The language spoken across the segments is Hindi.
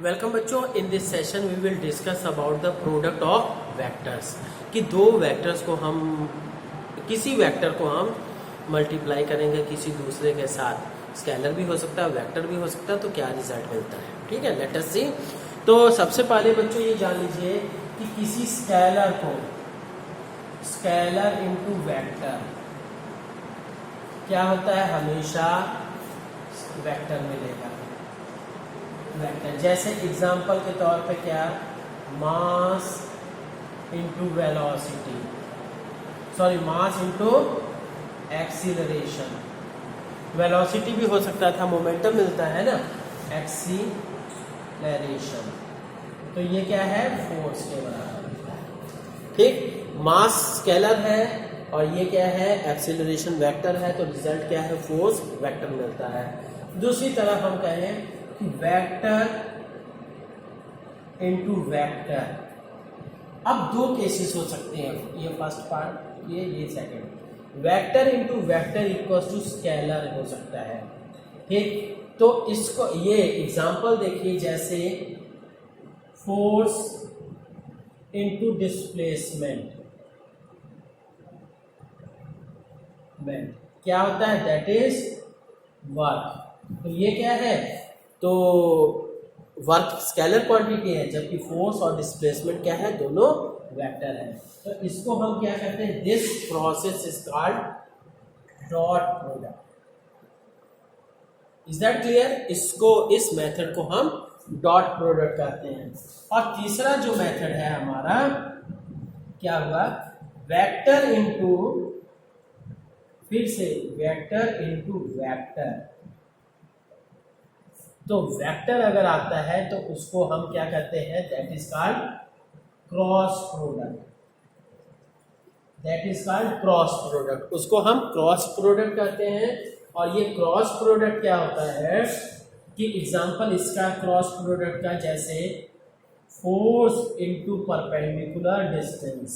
वेलकम बच्चों, in this session we will discuss about the product of vectors कि दो वेक्टर्स को हम किसी वेक्टर को हम मल्टीप्लाई करेंगे किसी दूसरे के साथ। स्केलर भी हो सकता है, वेक्टर भी हो सकता है, तो क्या रिजल्ट मिलता है। ठीक है, लेट अस सी। तो सबसे पहले बच्चों ये जान लीजिए कि किसी स्केलर को स्केलर इनटू वेक्टर क्या होता है, हमेशा वेक्टर मिलेगा। वेक्टर जैसे एग्जाम्पल के तौर पे क्या, mass into velocity, sorry mass into acceleration. Velocity भी हो सकता था, मोमेंटम मिलता है ना, एक्सीलरेशन। तो ये क्या है, फोर्स के बराबर। ठीक, मास स्केलर है और ये क्या है, एक्सीलरेशन वेक्टर है। तो रिजल्ट क्या है, फोर्स वेक्टर मिलता है। दूसरी तरफ हम कहें कि वेक्टर इनटू वेक्टर। अब दो केसेस हो सकते हैं, ये फर्स्ट पार्ट, ये second. Vector into vector equals to scalar हो सकता है। ठीक, तो इसको ये एग्जांपल देखिए, जैसे फोर्स इनटू डिस्प्लेसमेंट क्या होता है, दैट इज वर्क। तो ये क्या है, तो वर्क स्केलर क्वांटिटी है, जबकि फोर्स और डिस्प्लेसमेंट क्या है, दोनों वेक्टर है। तो इसको हम क्या कहते हैं, this process is called dot product. Is that clear. इसको, इस मेथड को हम डॉट प्रोडक्ट कहते हैं। और तीसरा जो मेथड है हमारा, क्या हुआ, वेक्टर इनटू, फिर से वेक्टर इनटू वेक्टर। तो वेक्टर अगर आता है तो उसको हम क्या कहते हैं, that is called cross product. That is called cross product, उसको हम क्रॉस प्रोडक्ट कहते हैं। और ये क्रॉस प्रोडक्ट क्या होता है कि एग्जांपल इसका क्रॉस प्रोडक्ट का, जैसे force into perpendicular distance,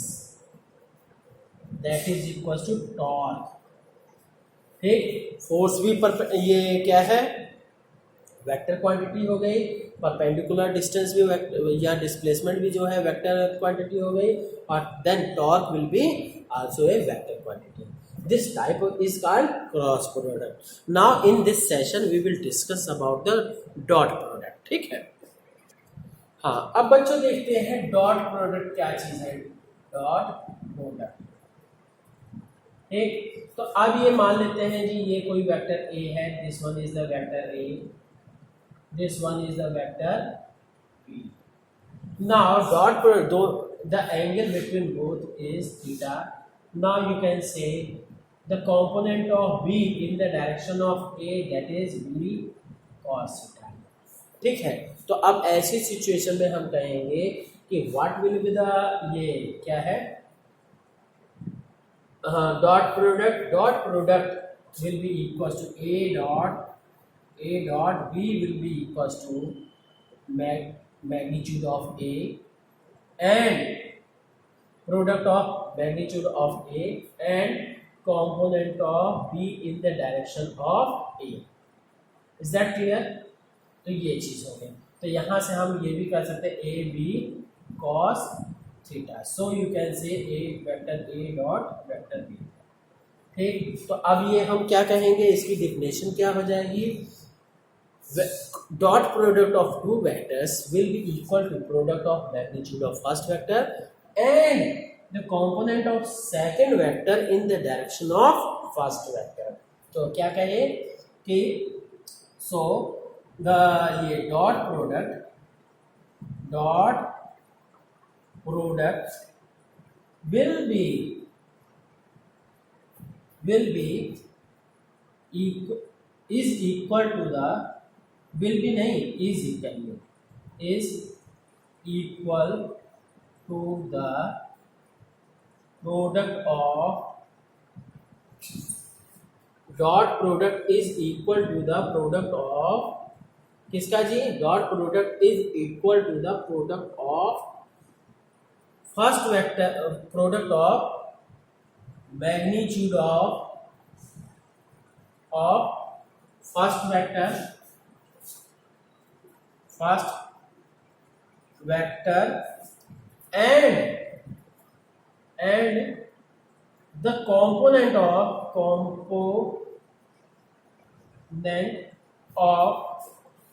that is equal to torque. ठीक, फोर्स भी ये क्या है, वेक्टर क्वांटिटी हो गई, परपेंडिकुलर डिस्टेंस भी या डिस्प्लेसमेंट भी जो है वेक्टर क्वांटिटी हो गई, और then torque will be also a vector quantity. This type is called cross product. Now in this session we will discuss about the dot product. ठीक है, हाँ, अब बच्चों देखते हैं डॉट प्रोडक्ट क्या चीज है। डॉट प्रोडक्ट, ठीक, तो अब ये मान लेते हैं जी, ये कोई वेक्टर ए है, this one is the vector A, this one is the vector p. Now dot product, the angle between both is theta. Now you can say the component of b in the direction of a, that is b cos theta. ठीक है, तो अब ऐसी सिचुएशन में हम कहेंगे कि what will be the, ये क्या है, dot product will be equals to a dot b will be equals to magnitude of a and product of magnitude of a and component of b in the direction of a. Is that clear? तो ये चीज हो गई। तो यहां से हम ये भी कर सकते हैं a b cos theta. So you can say a vector a dot vector b. ठीक, तो अब ये हम क्या कहेंगे, इसकी डिफिनेशन क्या हो जाएगी, dot product of two vectors will be equal to product of magnitude of first vector and the component of second vector in the direction of first vector. तो क्या कहे कि so the ये dot product will be equal, is equal to the, will be नहीं, is equal to the product of, dot product is equal to the product of किसका जी, dot product is equal to the product of first vector, product of magnitude of first vector, first vector and the component of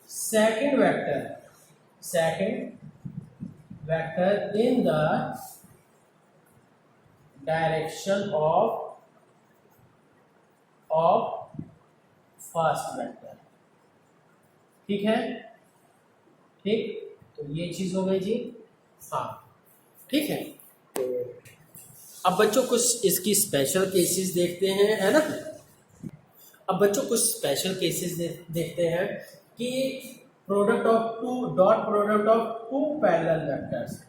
second vector in the direction of first vector. ठीक है, ठीक, तो ये चीज हो गई जी। हाँ ठीक है, तो अब बच्चों कुछ इसकी स्पेशल केसेस देखते हैं, है ना। अब बच्चों कुछ स्पेशल केसेस देखते हैं कि product of two parallel vectors,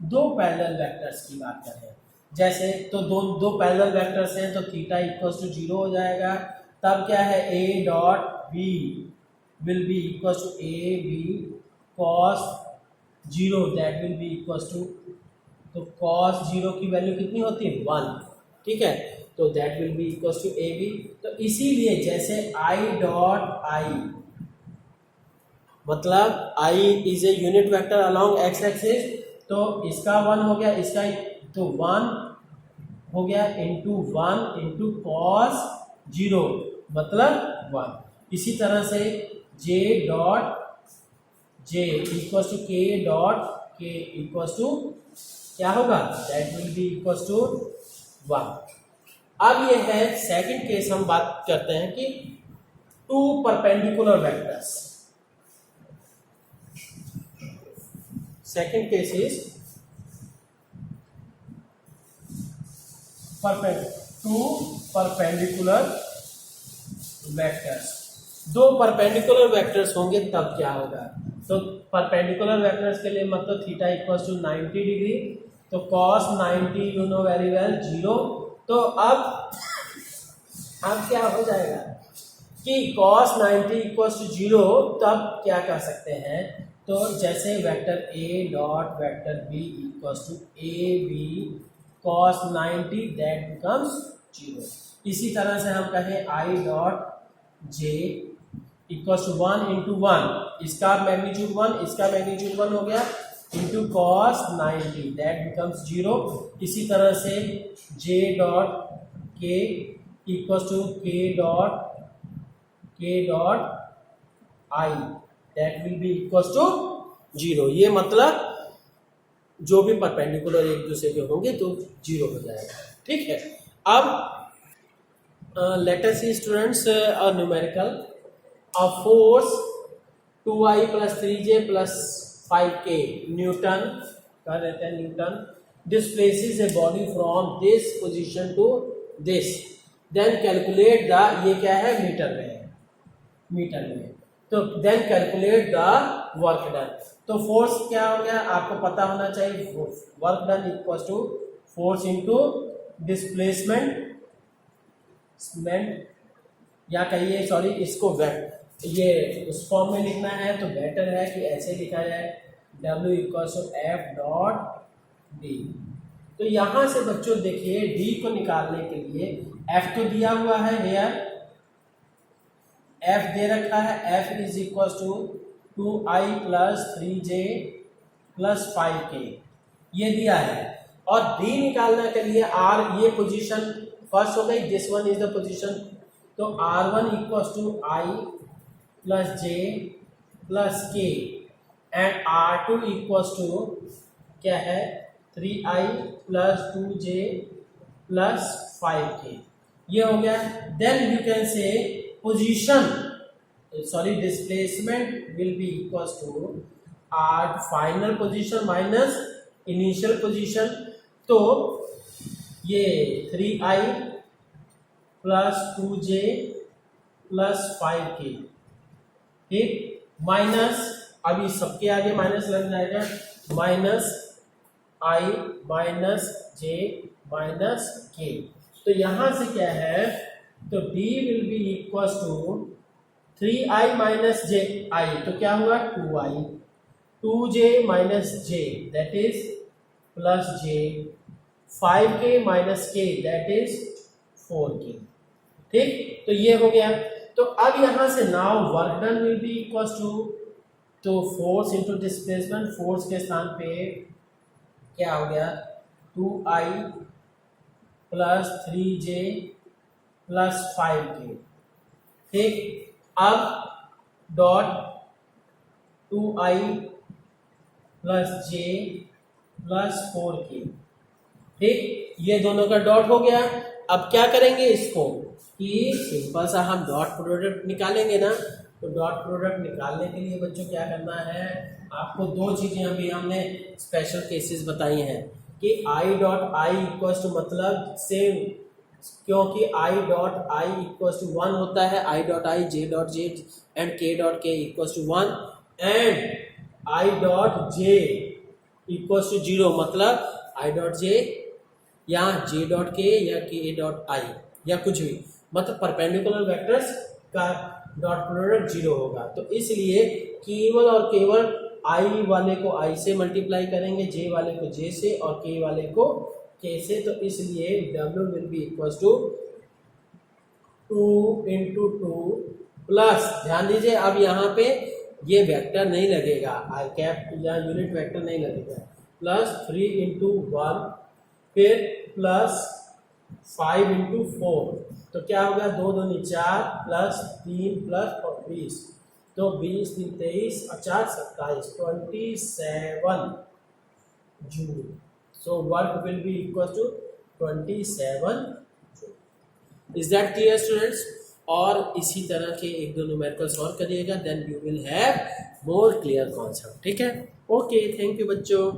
दो पैरेलल वेक्टर्स की बात करें, जैसे तो दो पैरेलल वेक्टर्स हैं तो थीटा इक्वल्स टू 0 हो जाएगा। तब क्या है, A dot B will be equals to A B cos 0, that will be equals to, तो कॉस 0 की वैल्यू कितनी होती है 1, ठीक है, तो that will be equals to A B. तो इसीलिए जैसे आई डॉट आई, मतलब I is a unit vector along X axis, तो इसका 1 हो गया, इसका तो 1 हो गया इंटू 1 इंटू कॉस 0 मतलब 1। इसी तरह से J dot J equals to K dot K equals to क्या होगा, that will be equals to 1। अब ये है सेकंड केस, हम बात करते हैं कि two perpendicular vectors. Second case is two perpendicular vectors. दो परपेंडिकुलर वेक्टर्स होंगे तब क्या होगा, तो परपेंडिकुलर वेक्टर्स के लिए मतलब थीटा इक्वल्स टू 90 डिग्री, तो cos 90 you know very well 0। तो अब क्या हो जाएगा कि cos 90 इक्वल्स टू 0, तब क्या कर सकते हैं, तो जैसे vector a dot vector b equals to A B cos 90 that becomes 0। इसी तरह से हम कहें i dot j equals to 1 into 1, इसका मैग्नीट्यूड 1, इसका मैग्नीट्यूड 1 हो गया, इंटू cos 90 दैट बिकम्स 0। इसी तरह से j dot k equals to k dot i that will be equals to 0। ये मतलब जो भी परपेंडिकुलर एक दूसरे के होंगे तो 0 हो जाएगा। ठीक है, अब let us see students a numerical, a force 2i + 3j + 5k newton कर देते हैं, newton displaces a body from this position to this, then calculate the, ये क्या है मीटर में, तो then calculate the work done. तो फोर्स क्या हो गया, आपको पता होना चाहिए, work done equals to force into displacement, या कहिए सॉरी इसको ये उस फॉर्म में लिखना है तो बेटर है कि ऐसे लिखा जाए, W equals to F dot D। तो यहां से बच्चों देखिए D को निकालने के लिए F तो दिया हुआ है, हेयर F दे रखा है, F is equal to 2i + 3j + 5k ये दिया है, और D निकालने के लिए R, ये पोजीशन फर्स्ट हो गई, this one is the position, तो R1 equal to i + j + k and R2 equal to क्या है 3i + 2j + 5k, ये हो गया। Then you can say position, sorry displacement will be equals to our final position minus initial position, तो ये 3i + 2j + 5k, ठीक, माइनस, अभी सबके आगे माइनस लग जाएगा, -i - j - k, तो यहां से क्या है, तो D will be equal to 3i - ji, तो क्या हुआ 2i, 2j - j that is plus j, 5k - k that is 4k, ठीक, तो ये हो गया। तो अब यहाँ से now work done will be equal to, तो फोर्स इंटू डिस्प्लेसमेंट, फोर्स के स्थान पे क्या हो गया 2i plus 3j plus 5k। ठीक, अब dot 2i plus j plus 4k। ठीक, ये दोनों का डॉट हो गया। अब क्या करेंगे इसको कि सिंपल सा हम डॉट प्रोडक्ट निकालेंगे ना, तो डॉट प्रोडक्ट निकालने के लिए बच्चों क्या करना है, आपको दो चीज़ें अभी हमने स्पेशल केसेस बताई हैं कि I dot I equals to मतलब सेम, क्योंकि I dot I equals to 1 होता है, I dot I J dot J and K dot K equals to 1 and I dot J equals to 0, मतलब आई डॉट जे या जे डॉट के या के डॉट आई या कुछ भी, मतलब परपेंडिकुलर वेक्टर्स का डॉट प्रोडक्ट 0 होगा। तो इसलिए केवल और केवल आई वाले को आई से मल्टीप्लाई करेंगे, जे वाले को जे से और के वाले को के से। तो इसलिए W will be equals to 2 into 2 plus, ध्यान दीजिए अब यहाँ पे ये वेक्टर नहीं लगेगा, आई कैप या यूनिट वेक्टर नहीं लगेगा, प्लस 3 इंटू 1 फिर प्लस 5 इंटू 4, तो क्या होगा 2 दूनी 4 प्लस 3 प्लस 20, तो 20 3 23 और 4 27 27 joule. So work will be equal to 27 joule. Is that clear students? और इसी तरह के एक दो न्यूमेरिकल्स और करिएगा, then you will have more clear concept. ठीक है, ओके, थैंक यू बच्चों।